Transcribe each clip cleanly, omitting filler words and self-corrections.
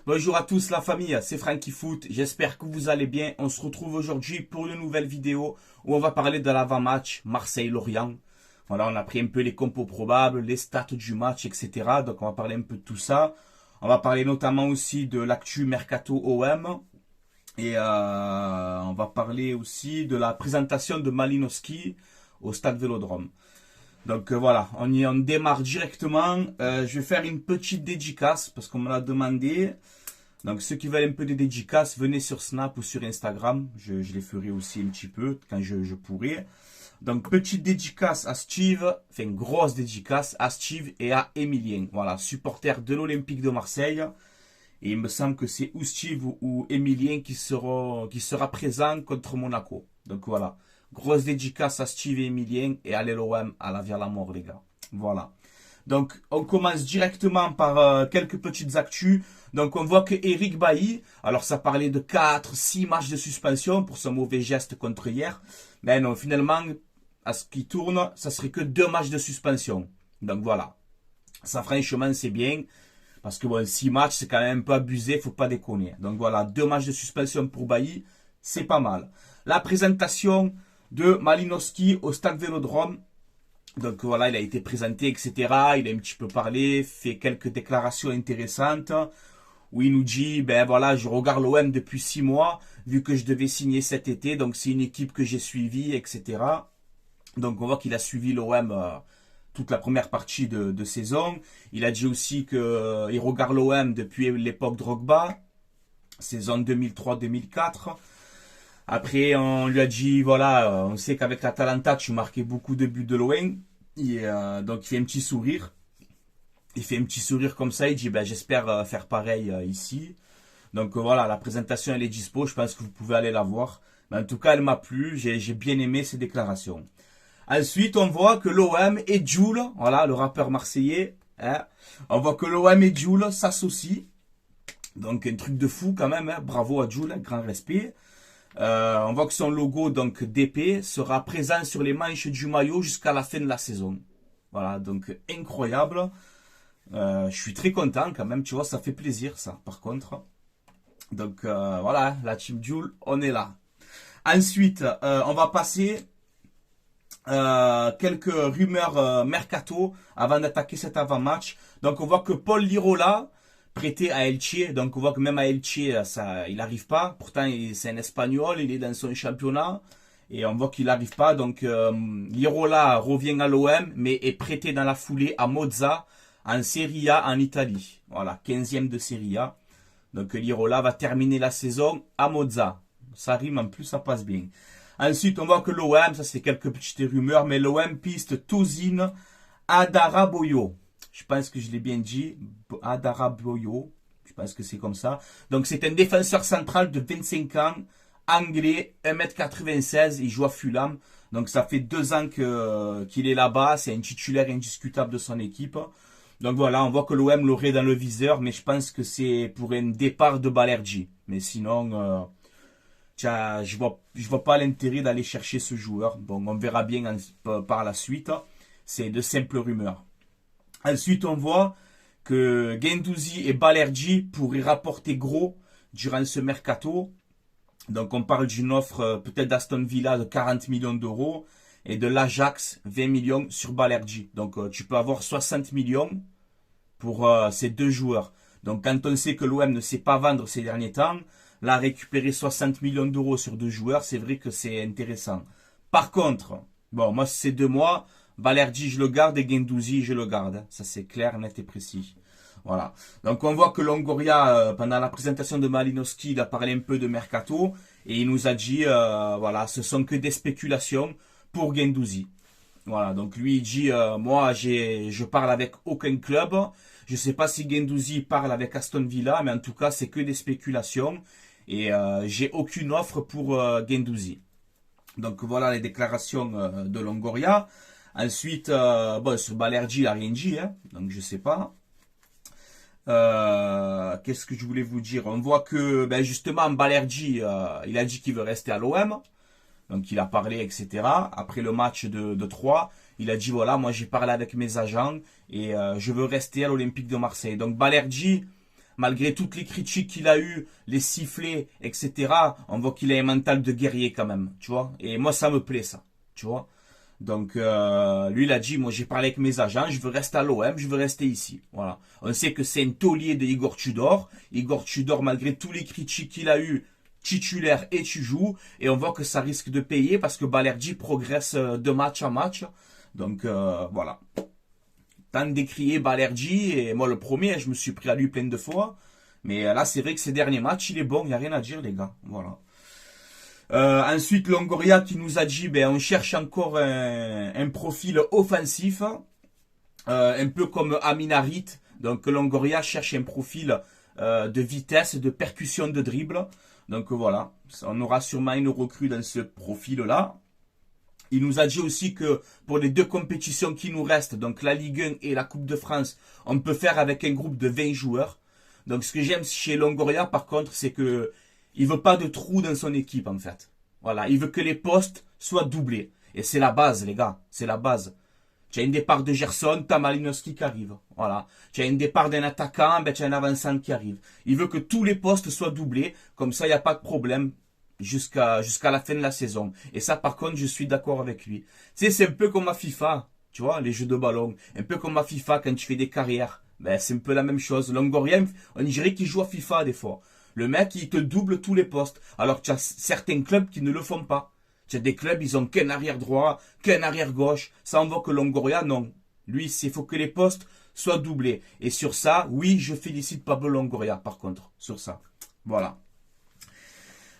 Bonjour à tous la famille, c'est Franky Foot, j'espère que vous allez bien. On se retrouve aujourd'hui pour une nouvelle vidéo où on va parler de l'avant-match Marseille-Lorient. Voilà, on a pris un peu les compos probables, les stats du match, etc. Donc on va parler un peu de tout ça. On va parler notamment aussi de l'actu Mercato OM. Et on va parler aussi de la présentation de Malinowski au Stade Vélodrome. Donc voilà, on démarre directement. Je vais faire une petite dédicace parce qu'on me l'a demandé. Donc ceux qui veulent un peu de dédicaces, venez sur Snap ou sur Instagram. Je les ferai aussi un petit peu quand je pourrai. Donc petite dédicace à Steve, enfin une grosse dédicace à Steve et à Emilien. Voilà, supporters de l'Olympique de Marseille. Et il me semble que c'est ou Steve ou Emilien qui sera présent contre Monaco. Donc voilà. Grosse dédicace à Steve et Emilien et à l'OM à la vie à la mort les gars. Voilà. Donc on commence directement par quelques petites actus. Donc on voit que Eric Bailly, alors ça parlait de 4-6 matchs de suspension pour son mauvais geste contre hier. Mais non, finalement, à ce qui tourne, ça serait que 2 matchs de suspension. Donc voilà. Ça franchement c'est bien. Parce que bon, 6 matchs c'est quand même un peu abusé, faut pas déconner. Donc voilà, 2 matchs de suspension pour Bailly, c'est pas mal. La présentation de Malinowski au Stade Vélodrome. Donc voilà, il a été présenté, etc. Il a un petit peu parlé, fait quelques déclarations intéressantes. Où il nous dit, ben voilà, je regarde l'OM depuis 6 mois, vu que je devais signer cet été. Donc c'est une équipe que j'ai suivie, etc. Donc on voit qu'il a suivi l'OM toute la première partie de saison. Il a dit aussi qu'il regarde l'OM depuis l'époque Drogba, saison 2003-2004. Après, on lui a dit, voilà, on sait qu'avec l'Atalanta, tu marquais beaucoup de buts de loin. Donc, il fait un petit sourire. Il fait un petit sourire comme ça. Il dit, ben, j'espère faire pareil ici. Donc, voilà, la présentation, elle est dispo. Je pense que vous pouvez aller la voir. Mais en tout cas, elle m'a plu. J'ai bien aimé ses déclarations. Ensuite, on voit que l'OM et Jul, voilà, le rappeur marseillais, hein, on voit que l'OM et Jul s'associent. Donc, un truc de fou quand même. Hein. Bravo à Jul, grand respect. On voit que son logo, donc DP, sera présent sur les manches du maillot jusqu'à la fin de la saison. Voilà, donc incroyable. Je suis très content quand même, tu vois, ça fait plaisir ça, par contre. Donc voilà, la Team Joule, on est là. Ensuite, on va passer quelques rumeurs mercato avant d'attaquer cet avant-match. Donc on voit que Paul Lirola, prêté à Elche, donc on voit que même à Elche, ça, il n'arrive pas. Pourtant, c'est un Espagnol, il est dans son championnat. Et on voit qu'il n'arrive pas. Donc, Lirola revient à l'OM, mais est prêté dans la foulée à Monza, en Serie A en Italie. Voilà, 15e de Serie A. Donc, Lirola va terminer la saison à Monza. Ça rime en plus, ça passe bien. Ensuite, on voit que l'OM, ça c'est quelques petites rumeurs, mais l'OM piste Tosin Adaraboyo. Je pense que je l'ai bien dit. Adaraboyo. Je pense que c'est comme ça. Donc, c'est un défenseur central de 25 ans, anglais, 1m96. Il joue à Fulham. Donc, ça fait 2 ans qu'il est là-bas. C'est un titulaire indiscutable de son équipe. Donc, voilà, on voit que l'OM l'aurait dans le viseur. Mais je pense que c'est pour un départ de Balerji. Mais sinon, je vois pas l'intérêt d'aller chercher ce joueur. Bon, on verra bien par la suite. C'est de simples rumeurs. Ensuite, on voit que Guendouzi et Balerji pourraient rapporter gros durant ce mercato. Donc, on parle d'une offre peut-être d'Aston Villa de 40 millions d'euros et de l'Ajax 20 millions sur Balerji. Donc, tu peux avoir 60 millions pour ces 2 joueurs. Donc, quand on sait que l'OM ne sait pas vendre ces derniers temps, là, récupérer 60 millions d'euros sur 2 joueurs, c'est vrai que c'est intéressant. Par contre, bon, moi, c'est 2 mois. Balerji, je le garde et Guendouzi, je le garde. Ça, c'est clair, net et précis. Voilà. Donc, on voit que Longoria, pendant la présentation de Malinowski, il a parlé un peu de Mercato. Et il nous a dit, voilà, ce sont que des spéculations pour Guendouzi. Voilà. Donc, lui, il dit, moi, je parle avec aucun club. Je ne sais pas si Guendouzi parle avec Aston Villa, mais en tout cas, c'est que des spéculations. Et j'ai aucune offre pour Guendouzi. Donc, voilà les déclarations de Longoria. Ensuite, bon, sur Balerji, il n'a rien dit, hein, donc je sais pas. Qu'est-ce que je voulais vous dire? On voit que, ben justement, Balerji, il a dit qu'il veut rester à l'OM. Donc, il a parlé, etc. Après le match de 3, il a dit, voilà, moi j'ai parlé avec mes agents et je veux rester à l'Olympique de Marseille. Donc, Balerji, malgré toutes les critiques qu'il a eues, les sifflets, etc., on voit qu'il a un mental de guerrier quand même, tu vois. Et moi, ça me plaît, ça, tu vois. Donc, lui, il a dit, moi, j'ai parlé avec mes agents, je veux rester à l'OM, je veux rester ici. Voilà. On sait que c'est un taulier de Igor Tudor. Igor Tudor, malgré tous les critiques qu'il a eues, titulaire et tu joues. Et on voit que ça risque de payer parce que Balerdi progresse de match en match. Donc, voilà. Tant décrié Balerdi, et moi, le premier, je me suis pris à lui plein de fois. Mais là, c'est vrai que ces derniers matchs, il est bon, il n'y a rien à dire, les gars. Voilà. Ensuite, Longoria qui nous a dit, ben, on cherche encore un profil offensif, un peu comme Aminarit. Donc, Longoria cherche un profil de vitesse, de percussion de dribble. Donc, voilà, on aura sûrement une recrue dans ce profil-là. Il nous a dit aussi que pour les deux compétitions qui nous restent, donc la Ligue 1 et la Coupe de France, on peut faire avec un groupe de 20 joueurs. Donc, ce que j'aime chez Longoria, par contre, c'est que il veut pas de trous dans son équipe, en fait. Voilà, il veut que les postes soient doublés. Et c'est la base, les gars, c'est la base. Tu as un départ de Gerson, tu as Malinowski qui arrive. Voilà. Tu as un départ d'un attaquant, ben tu as un avançant qui arrive. Il veut que tous les postes soient doublés, comme ça, il n'y a pas de problème jusqu'à la fin de la saison. Et ça, par contre, je suis d'accord avec lui. Tu sais, c'est un peu comme à FIFA, tu vois, les jeux de ballon. Un peu comme à FIFA quand tu fais des carrières. Ben, c'est un peu la même chose. Longoria, on dirait qu'il joue à FIFA des fois. Le mec, il te double tous les postes. Alors que tu as certains clubs qui ne le font pas. Tu as des clubs, ils ont qu'un arrière droit, qu'un arrière gauche. Ça, on voit que Longoria, non. Lui, il faut que les postes soient doublés. Et sur ça, oui, je félicite Pablo Longoria, par contre, sur ça. Voilà.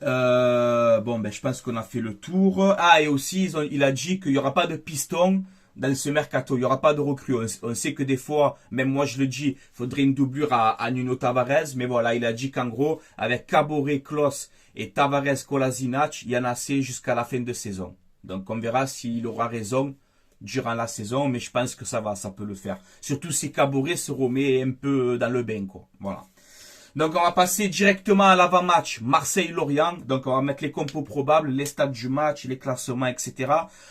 Bon, ben, je pense qu'on a fait le tour. Ah, et aussi, il a dit qu'il n'y aura pas de piston dans ce mercato. Il n'y aura pas de recrue. On sait que des fois, même moi je le dis, il faudrait une doublure à Nuno Tavares. Mais voilà, il a dit qu'en gros, avec Caboret, Klose et Tavares, Kolasinac, il y en a assez jusqu'à la fin de saison. Donc on verra s'il aura raison durant la saison. Mais je pense que ça peut le faire. Surtout si Caboret se remet un peu dans le bain, quoi. Voilà. Donc on va passer directement à l'avant-match Marseille-Lorient. Donc on va mettre les compos probables, les stats du match, les classements, etc.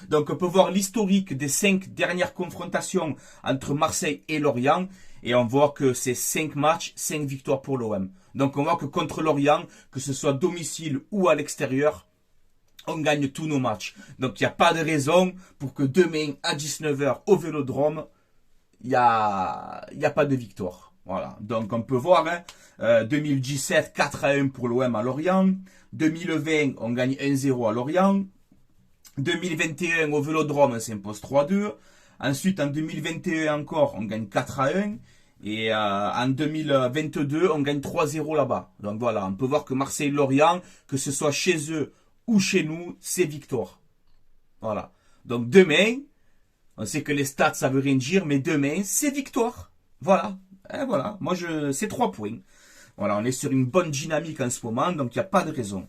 Donc on peut voir l'historique des 5 dernières confrontations entre Marseille et Lorient. Et on voit que c'est 5 matchs, 5 victoires pour l'OM. Donc on voit que contre Lorient, que ce soit domicile ou à l'extérieur, on gagne tous nos matchs. Donc il n'y a pas de raison pour que demain à 19h au Vélodrome, il n'y a pas de victoire. Voilà, donc on peut voir, hein, 2017, 4-1 pour l'OM à Lorient. 2020, on gagne 1-0 à Lorient. 2021, au Vélodrome, on s'impose 3-2. Ensuite, en 2021 encore, on gagne 4-1. Et en 2022, on gagne 3-0 là-bas. Donc voilà, on peut voir que Marseille-Lorient, que ce soit chez eux ou chez nous, c'est victoire. Voilà. Donc demain, on sait que les stats, ça veut rien dire, mais demain, c'est victoire. Voilà. Et voilà, moi c'est 3 points. Voilà, on est sur une bonne dynamique en ce moment, donc il n'y a pas de raison.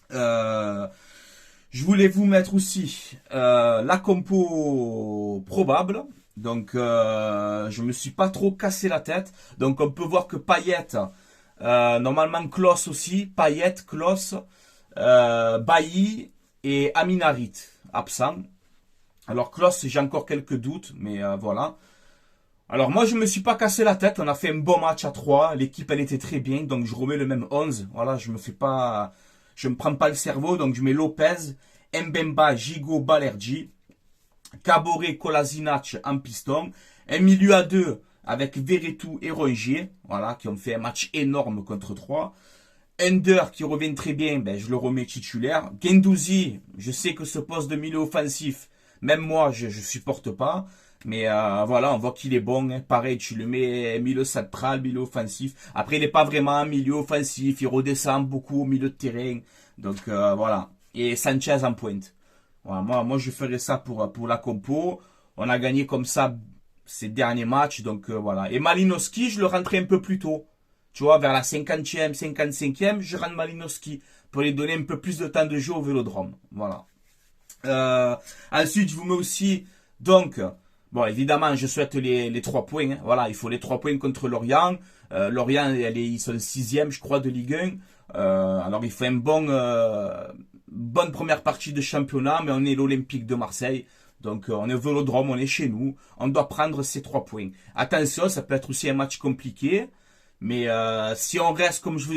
Je voulais vous mettre aussi la compo probable. Donc je me suis pas trop cassé la tête. Donc on peut voir que Payet, normalement Klose aussi, Payet, Klose, Bailly et Aminarit absents. Alors Klose, j'ai encore quelques doutes, mais voilà. Alors moi je me suis pas cassé la tête, on a fait un bon match à 3, l'équipe elle était très bien, donc je remets le même 11, voilà, je me prends pas le cerveau, donc je mets Lopez, Mbemba, Gigot, Balerdi, Caboret, Kolasinac en piston, un milieu à 2 avec Verretou et Rongier, voilà, qui ont fait un match énorme contre 3. Under qui revient très bien, ben je le remets titulaire. Guendouzi, je sais que ce poste de milieu offensif, même moi je supporte pas. Mais voilà, on voit qu'il est bon. Hein. Pareil, tu le mets milieu central, milieu offensif. Après, il n'est pas vraiment un milieu offensif. Il redescend beaucoup au milieu de terrain. Donc voilà. Et Sanchez en pointe. Voilà, moi je ferais ça pour la compo. On a gagné comme ça ces derniers matchs. Donc voilà. Et Malinowski, je le rentrais un peu plus tôt. Tu vois, vers la 50e, 55e, je rentre Malinowski. Pour lui donner un peu plus de temps de jeu au Vélodrome. Voilà. Ensuite, je vous mets aussi... Donc... Bon, évidemment, je souhaite les 3 points. Hein. Voilà, il faut les 3 points contre Lorient. Lorient, ils sont 6e, je crois, de Ligue 1. Alors, il faut une bonne première partie de championnat, mais on est l'Olympique de Marseille. Donc, on est au Vélodrome, on est chez nous. On doit prendre ces 3 points. Attention, ça peut être aussi un match compliqué. Mais si on reste, comme je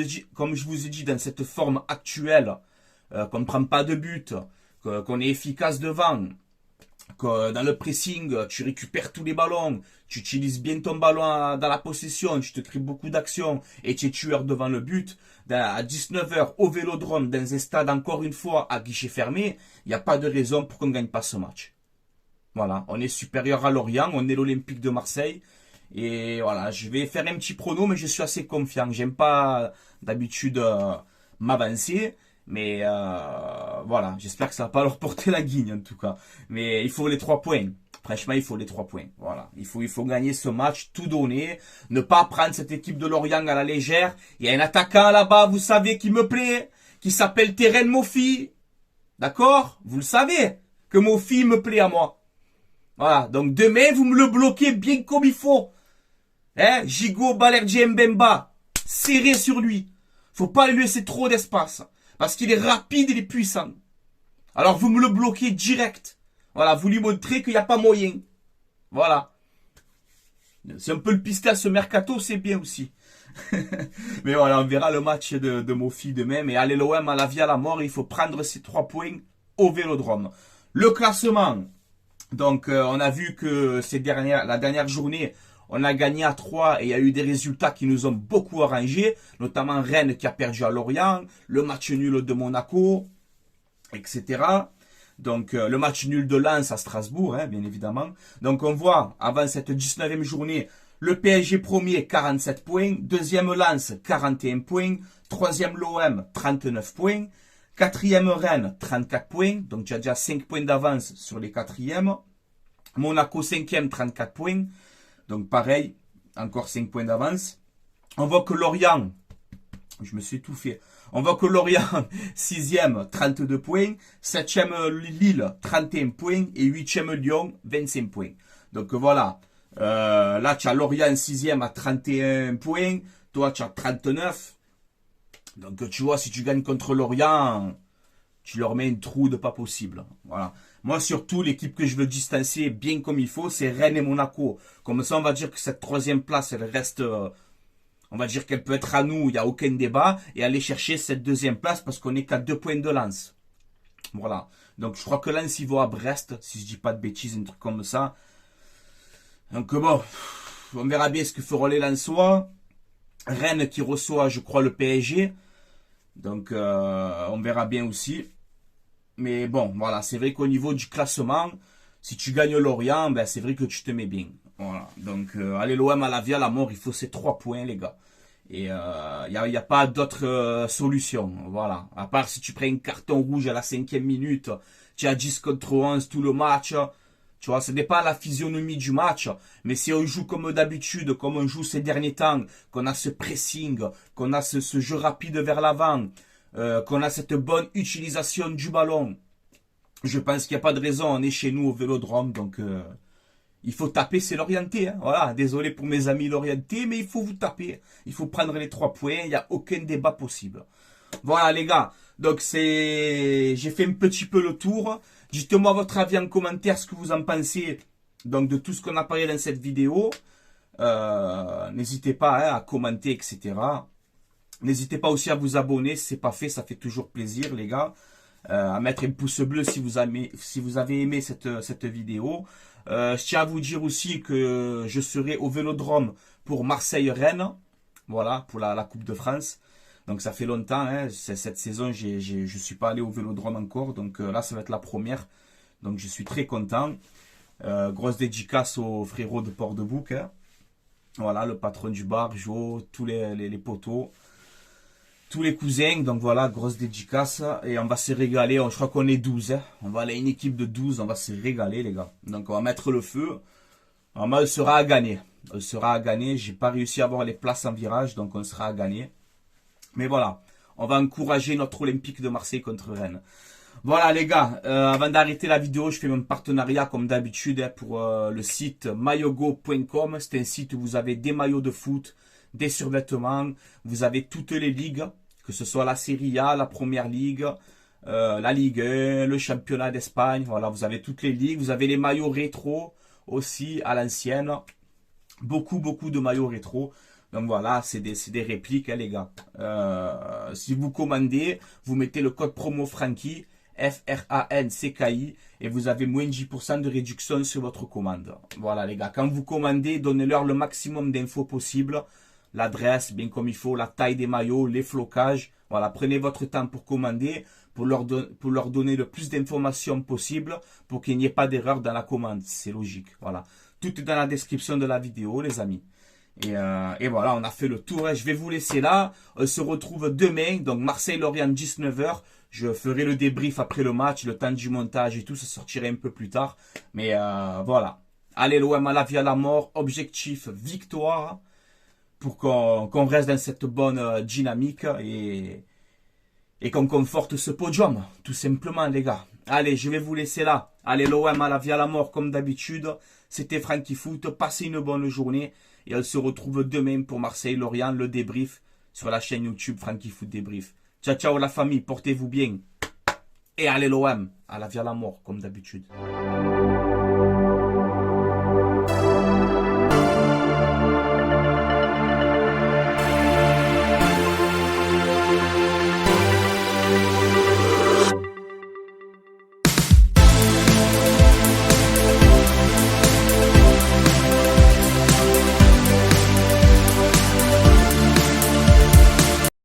vous ai dit, dans cette forme actuelle, qu'on ne prend pas de but, qu'on est efficace devant, que dans le pressing, tu récupères tous les ballons, tu utilises bien ton ballon dans la possession, tu te crées beaucoup d'actions et tu es tueur devant le but, à 19 h au Vélodrome, dans un stade encore une fois à guichet fermé, il n'y a pas de raison pour qu'on ne gagne pas ce match. Voilà, on est supérieur à Lorient, on est l'Olympique de Marseille. Et voilà, je vais faire un petit prono, mais je suis assez confiant. J'aime pas d'habitude m'avancer. Mais voilà, j'espère que ça va pas leur porter la guigne en tout cas. Mais il faut les 3 points. Franchement, il faut les 3 points. Voilà, il faut gagner ce match, tout donner. Ne pas prendre cette équipe de Lorient à la légère. Il y a un attaquant là-bas, vous savez, qui me plaît, qui s'appelle Terren Moffi. D'accord? Vous le savez que Moffi me plaît à moi. Voilà, donc demain, vous me le bloquez bien comme il faut. Hein? Gigot, Balerdi, Mbemba. Serré sur lui. Faut pas lui laisser trop d'espace. Parce qu'il est rapide, il est puissant. Alors vous me le bloquez direct. Voilà, vous lui montrez qu'il n'y a pas moyen. Voilà. Si on peut le pister à ce mercato, c'est bien aussi. Mais voilà, on verra le match de Moffi demain. Mais allez l'OM à la vie à la mort, il faut prendre ces 3 points au Vélodrome. Le classement. Donc on a vu que la dernière journée, on a gagné à 3 et il y a eu des résultats qui nous ont beaucoup arrangé, notamment Rennes qui a perdu à Lorient, le match nul de Monaco, etc. Donc le match nul de Lens à Strasbourg, hein, bien évidemment. Donc on voit, avant cette 19e journée, le PSG premier, 47 points, deuxième Lens, 41 points, troisième l'OM, 39 points, quatrième Rennes, 34 points, donc tu as déjà 5 points d'avance sur les quatrièmes. Monaco 5e, 34 points. Donc pareil, encore 5 points d'avance. On voit que Lorient, je me suis étouffé. On voit que Lorient, 6e, 32 points. 7e Lille, 31 points. Et 8e Lyon, 25 points. Donc voilà. Là, tu as Lorient 6e à 31 points. Toi, tu as 39. Donc tu vois, si tu gagnes contre Lorient, tu leur mets un trou de pas possible. Voilà. Moi, surtout, l'équipe que je veux distancer bien comme il faut, c'est Rennes et Monaco. Comme ça, on va dire que cette 3e place, elle reste... on va dire qu'elle peut être à nous, il n'y a aucun débat. Et aller chercher cette 2e place parce qu'on est qu'à 2 points de Lens. Voilà. Donc, je crois que Lens, il va à Brest, si je dis pas de bêtises, un truc comme ça. Donc, bon, on verra bien ce que feront les Lensois. Rennes qui reçoit, je crois, le PSG. Donc, on verra bien aussi. Mais bon, voilà, c'est vrai qu'au niveau du classement, si tu gagnes Lorient, ben c'est vrai que tu te mets bien. Voilà, donc allez l'OM à la vie à la mort, il faut ces 3 points les gars. Et il y a pas d'autre solution, voilà. À part si tu prends un carton rouge à la 5e minute, tu as 10 contre 11 tout le match. Tu vois, ce n'est pas la physionomie du match, mais si on joue comme d'habitude, comme on joue ces derniers temps, qu'on a ce pressing, qu'on a ce jeu rapide vers l'avant, qu'on a cette bonne utilisation du ballon, je pense qu'il n'y a pas de raison, on est chez nous au Vélodrome, donc il faut taper, c'est l'orienté. Hein. Voilà, désolé pour mes amis l'orienté, mais il faut vous taper. Il faut prendre les 3 points, il n'y a aucun débat possible. Voilà les gars, donc j'ai fait un petit peu le tour. Dites-moi votre avis en commentaire, ce que vous en pensez donc de tout ce qu'on a parlé dans cette vidéo. N'hésitez pas hein, à commenter, etc. N'hésitez pas aussi à vous abonner si ce n'est pas fait, ça fait toujours plaisir les gars. À mettre un pouce bleu si vous avez aimé cette vidéo. Je tiens à vous dire aussi que je serai au Vélodrome pour Marseille-Rennes. Voilà, pour la Coupe de France. Donc ça fait longtemps, hein, cette saison, je suis pas allé au Vélodrome encore. Donc là, ça va être la première. Donc je suis très content. Grosse dédicace aux frérots de Port-de-Bouc. Hein. Voilà, le patron du bar, Jo, tous les poteaux. Tous les cousins, donc voilà, grosse dédicace. Et on va se régaler, je crois qu'on est 12. Hein. On va aller à une équipe de 12, on va se régaler les gars. Donc on va mettre le feu. Normalement, elle sera à gagner. Elle sera à gagner. J'ai pas réussi à avoir les places en virage, donc on sera à gagner. Mais voilà, on va encourager notre Olympique de Marseille contre Rennes. Voilà les gars, avant d'arrêter la vidéo, je fais mon partenariat comme d'habitude hein, pour le site maillogo.com. C'est un site où vous avez des maillots de foot, des survêtements, vous avez toutes les ligues, que ce soit la Serie A, la Première Ligue, la Ligue 1, le Championnat d'Espagne. Voilà, vous avez toutes les ligues, vous avez les maillots rétro aussi à l'ancienne. Beaucoup de maillots rétro. Donc voilà, c'est des répliques, hein, les gars. Si vous commandez, vous mettez le code promo Franky, FRANCKI, et vous avez moins de 10% de réduction sur votre commande. Voilà, les gars. Quand vous commandez, donnez-leur le maximum d'infos possible. L'adresse, bien comme il faut, la taille des maillots, les flocages. Voilà, prenez votre temps pour commander, pour leur donner le plus d'informations possible, pour qu'il n'y ait pas d'erreur dans la commande. C'est logique, voilà. Tout est dans la description de la vidéo, les amis. Et voilà, on a fait le tour. Je vais vous laisser là. On se retrouve demain. Donc Marseille-Lorient 19h. Je ferai le débrief après le match, le temps du montage et tout. Ça sortirait un peu plus tard. Mais voilà. Allez, l'OM à la vie à la mort. Objectif victoire. Pour qu'on reste dans cette bonne dynamique. Et qu'on conforte ce podium. Tout simplement, les gars. Allez, je vais vous laisser là. Allez, l'OM à la vie à la mort comme d'habitude. C'était Franky Foot. Passez une bonne journée. Et on se retrouve demain pour Marseille-Lorient, le débrief sur la chaîne YouTube Franky Foot Débrief. Ciao, ciao la famille, portez-vous bien. Et allez l'OM, à la vie à la mort, comme d'habitude.